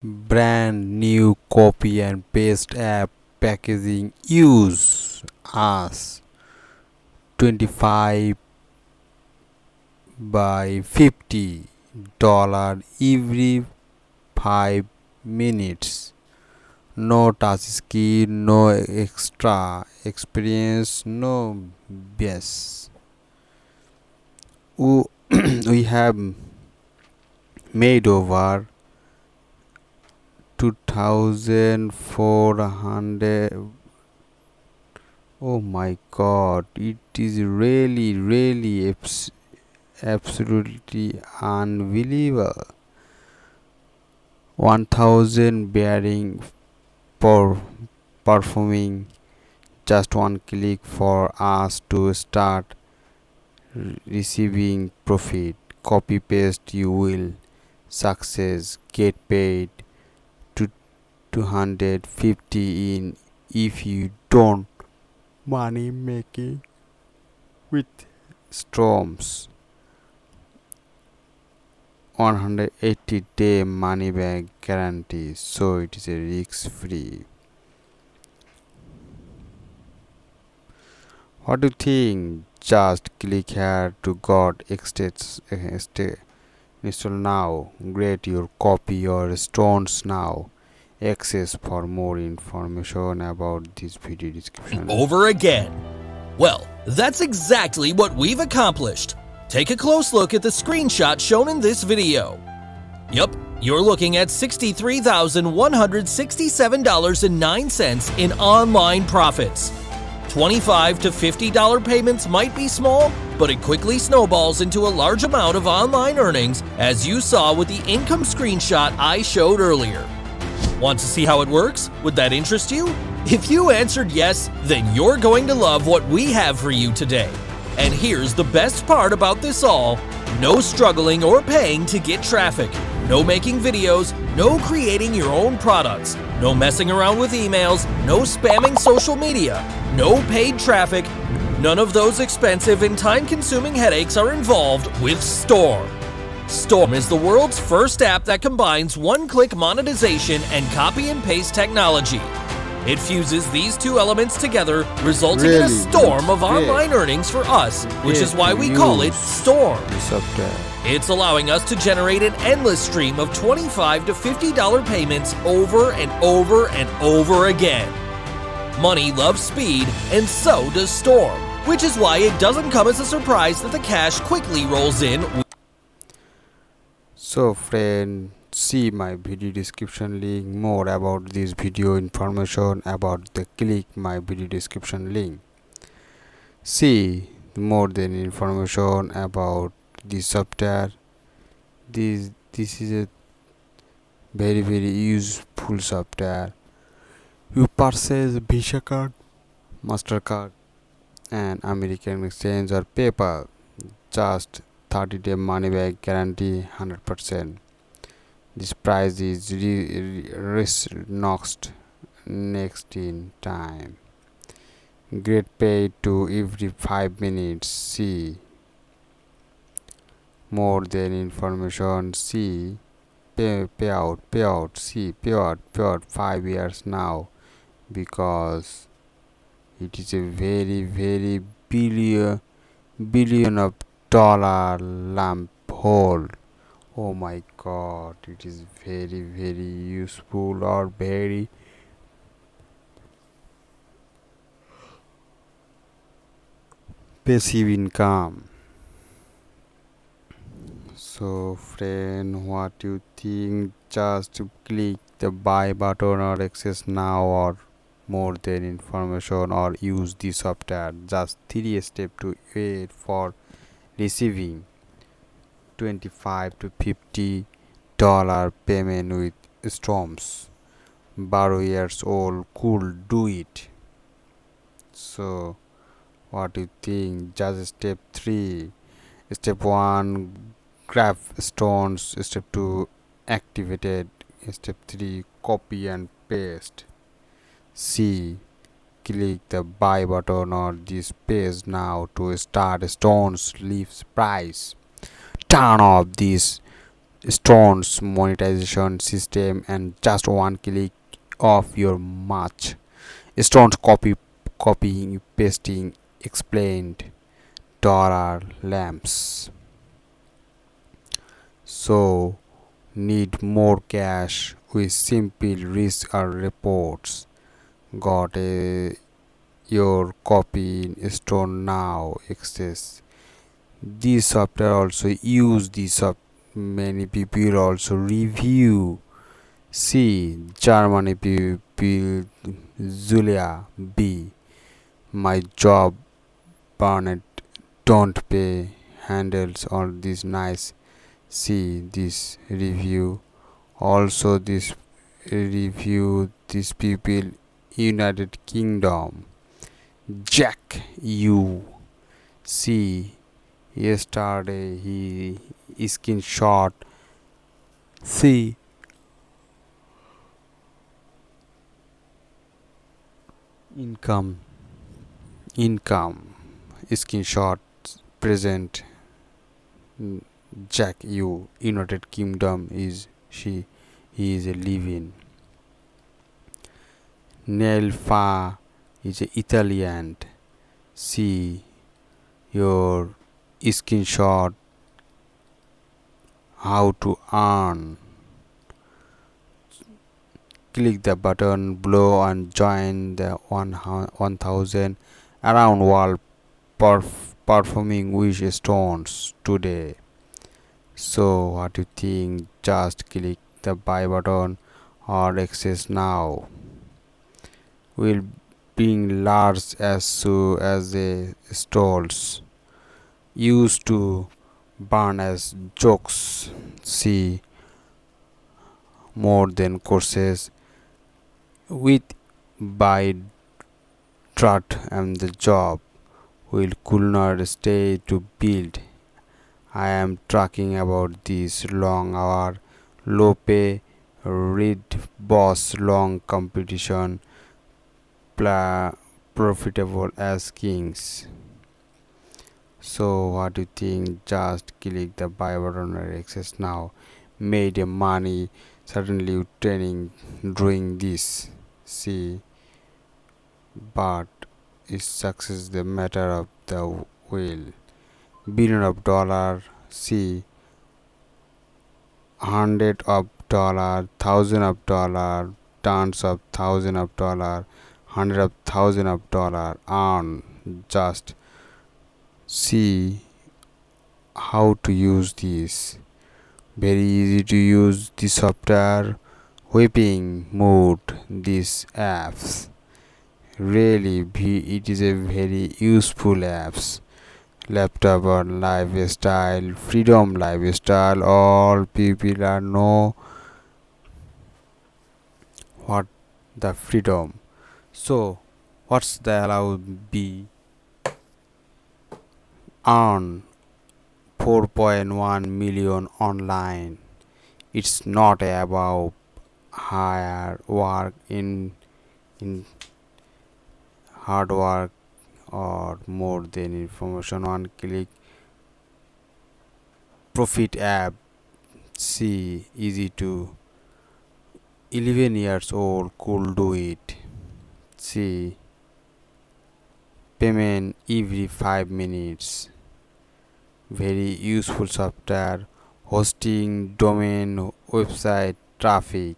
Brand new copy and paste app packaging use us 25 by $50 every 5 minutes. No touch screen, no extra experience, no BS. We have made over 2400. Oh my god, it is really absolutely unbelievable. 1000 bearing for performing just one click for us to start receiving profit. Copy paste, you will success, get paid to 250 in if you don't money making with storms. 180-day money back guarantee, so it is a risk free. What do you think? Just click here to got install now. Create your copy or stones now. Access for more information about this video description. Over again. Well, that's exactly what we've accomplished. Take a close look at the screenshot shown in this video. Yup, you're looking at $63,167.09 in online profits. $25 to $50 payments might be small, but it quickly snowballs into a large amount of online earnings, as you saw with the income screenshot I showed earlier. Want to see how it works? Would that interest you? If you answered yes, then you're going to love what we have for you today. And here's the best part about this all: no struggling or paying to get traffic, no making videos, no creating your own products, no messing around with emails, no spamming social media, no paid traffic. None of those expensive and time-consuming headaches are involved with Storm. Storm is the world's first app that combines one-click monetization and copy and paste technology. It fuses these two elements together, resulting in a storm of online earnings for us, which is why we call it Storm. It's allowing us to generate an endless stream of $25 to $50 payments over and over and over again. Money loves speed, and so does Storm, which is why it doesn't come as a surprise that the cash quickly rolls in. So friend, see my video description link. More about this video information about the click my video description link. See more than information about this software. This is a very useful software. You purchase Visa card, MasterCard and American Exchange or PayPal. Just 30-day money back guarantee, 100%. This price is next in time. Get paid to every 5 minutes. See more than information. See payout. See payout 5 years now, because it is a very billion of dollar lamp hole. Oh my god, it is very useful or very passive income. So friend, what you think? Just click the buy button or access now, or more than information, or use the software. Just 3 steps to wait for receiving 25 to $50 payment with storms. 12 years old could do it. So what do you think? Just step 3. Step 1, grab stones. Step 2, activated. Step 3, copy and paste. C, click the buy button or this page now to start stones leaves price. Turn off this Stone's monetization system, and just one click of your match. Stone's copying, pasting, explained dollar lamps. So need more cash with simple risk or reports. Got your copy in Stone now access. This software also use this many people also review. See Germany people Julia B. My job Barnett don't pay handles all this nice. See this review. Also this review these people United Kingdom. Jack you see yesterday he screenshot. See income income screenshot present. Jack you United Kingdom is he is a living. Nel fa is a Italian. See your screenshot how to earn. Click the button below and join the 1000 around world performing wish stones today. So what do you think? Just click the buy button or access now. Will being large as so as the stalls used to burn as jokes. See more than courses with by trot and the job will could not stay to build. I am talking about this long hour, low pay, read boss long competition, profitable as kings. So what do you think? Just click the buy button or access now. Made a money certainly training doing this. See, but is success the matter of the will? Billion of dollar. See, hundred of dollar, thousand of dollar, tons of thousand of dollar, hundred of thousand of dollar. Earn just see how to use this. Very easy to use the software. Whipping mode these apps. Really, it is a very useful apps. Laptop or lifestyle, freedom lifestyle. All people are know what the freedom. So, what's the allow be earn 4.1 million online. It's not about hard work in hard work or more than information. One click profit app. See easy to 11 years old could do it. See payment every 5 minutes. Very useful software. Hosting domain website traffic.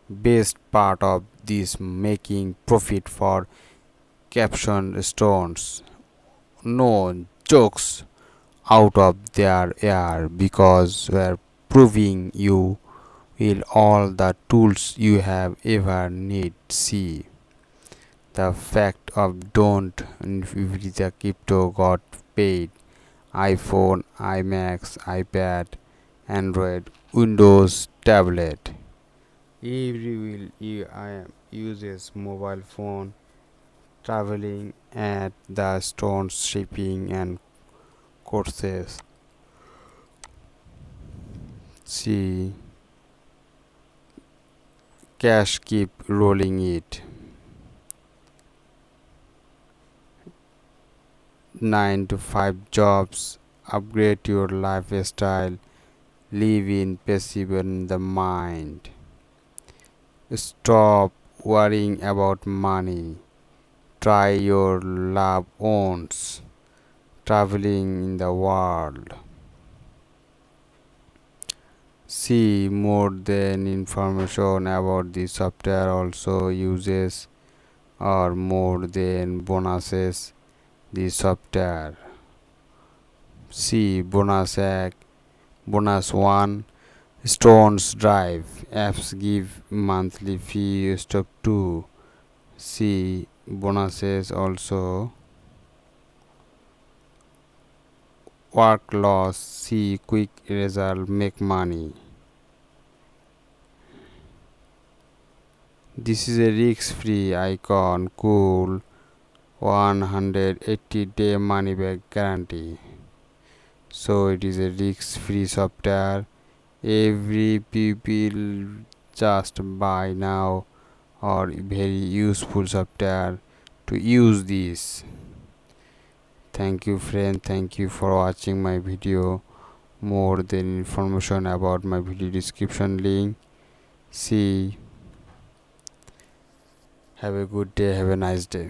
Best part of this making profit for caption stones. No jokes out of their air because we're proving you will all the tools you have ever need. See the fact of don't if the crypto got paid. iPhone, iMac, iPad, Android, Windows, tablet. Every will I uses mobile phone, traveling at the stones, shipping and courses. See, cash keep rolling it. 9 to 5 jobs, upgrade your lifestyle, live in passive in the mind. Stop worrying about money. Try your loved ones traveling in the world. See more than information about the software also uses or more than bonuses the software. See bonus 1 Stones Drive apps give monthly fee stock 2. See bonuses also work loss. See quick result make money. This is a risk-free icon cool 180-day money back guarantee. So it is a risk-free software. Every people just buy now or very useful software to use this. Thank you friend, thank you for watching my video. More than information about my video description link. See, have a good day, have a nice day.